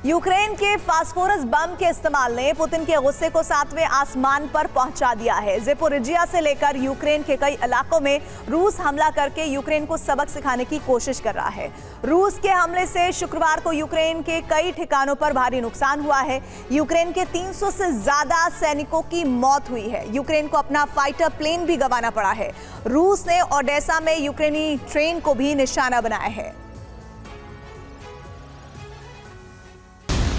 Ukraine के phosphorus बम के इस्तेमाल ने पुतिन के गुस्से को 7वें आसमान पर पहुंचा दिया है। ज़ेपोरिजिया से लेकर यूक्रेन के कई इलाकों में रूस हमला करके यूक्रेन को सबक सिखाने की कोशिश कर रहा है। रूस के हमले से शुक्रवार को यूक्रेन के कई ठिकानों पर भारी नुकसान हुआ है। यूक्रेन के 300 से ज्यादा सैनिकों की मौत हुई है। यूक्रेन को अपना फाइटर प्लेन भी गंवाना पड़ा है। रूस ने ओडेसा में यूक्रेनी ट्रेन को भी निशाना बनाया है।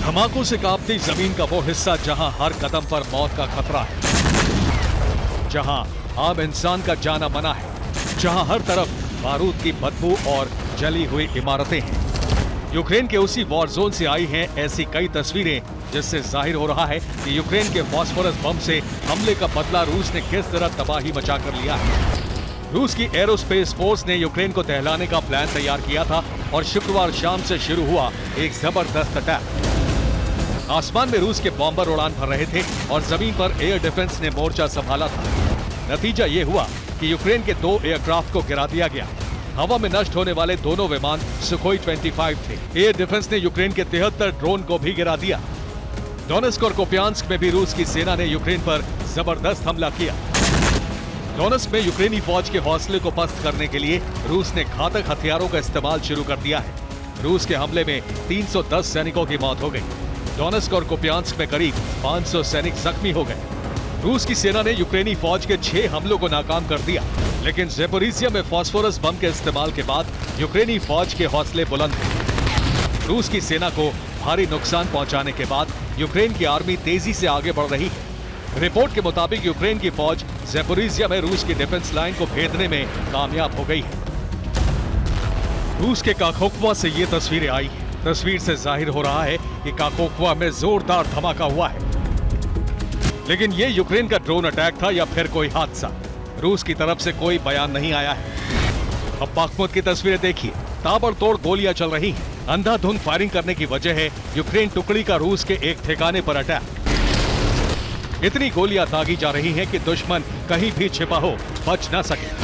धमाकों से कांपती जमीन का वो हिस्सा जहां हर कदम पर मौत का खतरा है, जहां आम इंसान का जाना मना है, जहां हर तरफ बारूद की बदबू और जली हुई इमारतें हैं। यूक्रेन के उसी वॉर जोन से आई हैं ऐसी कई तस्वीरें जिससे जाहिर हो रहा है कि यूक्रेन के फास्फोरस बम से हमले का बदला रूस ने किस तरह तबाही मचा कर लिया है। रूस की एरोस्पेस फोर्स ने यूक्रेन को दहलाने का प्लान तैयार किया था और शुक्रवार शाम से शुरू हुआ एक जबरदस्त अटैक। आसमान में रूस के बॉम्बर उड़ान भर रहे थे और जमीन पर एयर डिफेंस ने मोर्चा संभाला था। नतीजा ये हुआ कि यूक्रेन के 2 एयरक्राफ्ट को गिरा दिया गया। हवा में नष्ट होने वाले दोनों विमान सुखोई 25 थे। एयर डिफेंस ने यूक्रेन के 73 ड्रोन को भी गिरा दिया। डोनेस्क और कुपियांस्क में भी रूस की सेना ने यूक्रेन पर जबरदस्त हमला किया। डोनेस्क में यूक्रेनी फौज के हौसले को पस्त करने के लिए रूस ने घातक हथियारों का इस्तेमाल शुरू कर दिया है। रूस के हमले में 310 सैनिकों की मौत हो गई। डोनेस्क और कुपियांस्क में करीब 500 सैनिक जख्मी हो गए। रूस की सेना ने यूक्रेनी फौज के 6 हमलों को नाकाम कर दिया, लेकिन ज़ेपोरिजिया में फास्फोरस बम के इस्तेमाल के बाद यूक्रेनी फौज के हौसले बुलंद थे। रूस की सेना को भारी नुकसान पहुंचाने के बाद यूक्रेन की आर्मी तेजी से आगे बढ़ रही है। रिपोर्ट के मुताबिक यूक्रेन की फौज ज़ेपोरिजिया में रूस की डिफेंस लाइन को भेदने में कामयाब हो गई है। रूस के काकोव्का से ये तस्वीरें आई हैं। तस्वीर से जाहिर हो रहा है कि काकोव्का में जोरदार धमाका हुआ है, लेकिन ये यूक्रेन का ड्रोन अटैक था या फिर कोई हादसा, रूस की तरफ से कोई बयान नहीं आया है। अब बाखमुत की तस्वीरें देखिए। ताबड़तोड़ गोलियां चल रही हैं। अंधाधुंध फायरिंग करने की वजह है यूक्रेन टुकड़ी का रूस के एक ठिकाने पर अटैक। इतनी गोलियां दागी जा रही हैं कि दुश्मन कहीं भी छिपा हो बच ना सके।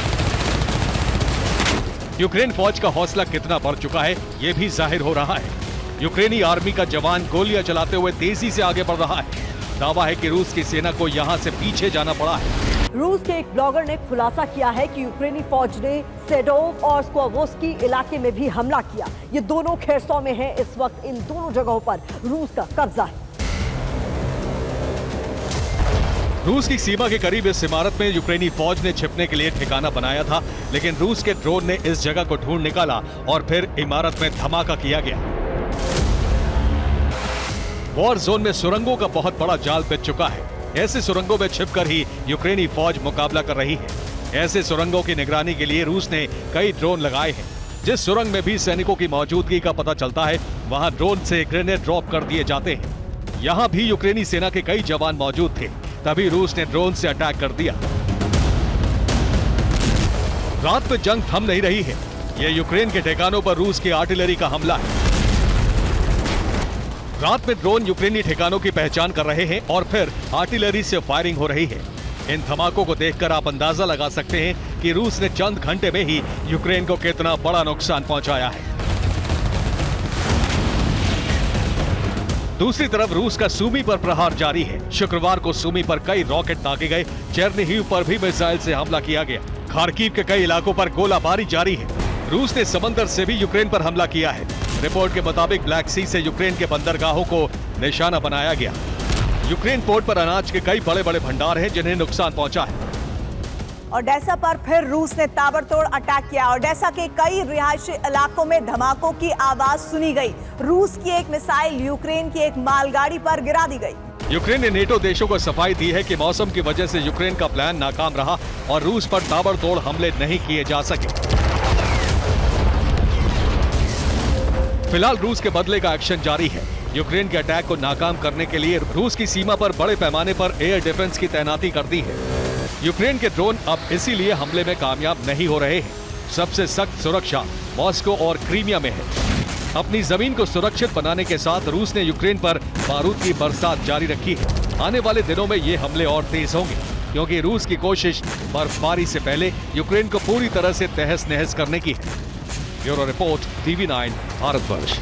यूक्रेन फौज का हौसला कितना बढ़ चुका है ये भी जाहिर हो रहा है। यूक्रेनी आर्मी का जवान गोलियां चलाते हुए तेजी से आगे बढ़ रहा है। दावा है कि रूस की सेना को यहां से पीछे जाना पड़ा है। रूस के एक ब्लॉगर ने खुलासा किया है कि यूक्रेनी फौज ने सेडोव और स्क्वावोस्की इलाके में भी हमला किया। ये दोनों खेरसों में हैं। इस वक्त इन दोनों जगहों पर रूस का कब्जा है। रूस की सीमा के करीब इस इमारत में यूक्रेनी फौज ने छिपने के लिए ठिकाना बनाया था, लेकिन रूस के ड्रोन ने इस जगह को ढूंढ निकाला और फिर इमारत में धमाका किया गया। वॉर जोन में सुरंगों का बहुत बड़ा जाल बिछ चुका है। ऐसे सुरंगों में छिपकर ही यूक्रेनी फौज मुकाबला कर रही है। ऐसे सुरंगों की निगरानी के लिए रूस ने कई ड्रोन लगाए हैं। जिस सुरंग में भी सैनिकों की मौजूदगी का पता चलता है, वहां ड्रोन से ग्रेनेड ड्रॉप कर दिए जाते हैं। यहां भी यूक्रेनी सेना के कई जवान मौजूद थे, तभी रूस ने ड्रोन से अटैक कर दिया। रात में जंग थम नहीं रही है। यह यूक्रेन के ठिकानों पर रूस की आर्टिलरी का हमला है। रात में ड्रोन यूक्रेनी ठिकानों की पहचान कर रहे हैं और फिर आर्टिलरी से फायरिंग हो रही है। इन धमाकों को देखकर आप अंदाजा लगा सकते हैं कि रूस ने चंद घंटे में ही यूक्रेन को कितना बड़ा नुकसान पहुंचाया है। दूसरी तरफ रूस का सूमी पर प्रहार जारी है। शुक्रवार को सूमी पर कई रॉकेट दागे गए। चेर्निहिव पर भी मिसाइल से हमला किया गया। खार्किव के कई इलाकों पर गोलाबारी जारी है। रूस ने समंदर से भी यूक्रेन पर हमला किया है। रिपोर्ट के मुताबिक ब्लैक सी से यूक्रेन के बंदरगाहों को निशाना बनाया गया। यूक्रेन पोर्ट पर अनाज के कई बड़े बड़े भंडार हैं जिन्हें नुकसान पहुंचा है। ओडेसा पर फिर रूस ने ताबड़तोड़ अटैक किया। ओडेसा के कई रिहायशी इलाकों में धमाकों की आवाज सुनी गई। रूस की एक मिसाइल यूक्रेन की एक मालगाड़ी पर गिरा दी गई। यूक्रेन ने नेटो देशों को सफाई दी है कि मौसम की वजह से यूक्रेन का प्लान नाकाम रहा और रूस पर ताबड़तोड़ हमले नहीं किए जा सके। फिलहाल रूस के बदले का एक्शन जारी है। यूक्रेन के अटैक को नाकाम करने के लिए रूस की सीमा पर बड़े पैमाने पर एयर डिफेंस की तैनाती कर दी है। यूक्रेन के ड्रोन अब इसीलिए हमले में कामयाब नहीं हो रहे हैं। सबसे सख्त सुरक्षा मॉस्को और क्रीमिया में है। अपनी जमीन को सुरक्षित बनाने के साथ रूस ने यूक्रेन पर बारूद की बरसात जारी रखी है। आने वाले दिनों में ये हमले और तेज होंगे, क्योंकि रूस की कोशिश बर्फबारी से पहले यूक्रेन को पूरी तरह से तहस नहस करने की है। Bureau report, TV9 Bharatvarsh.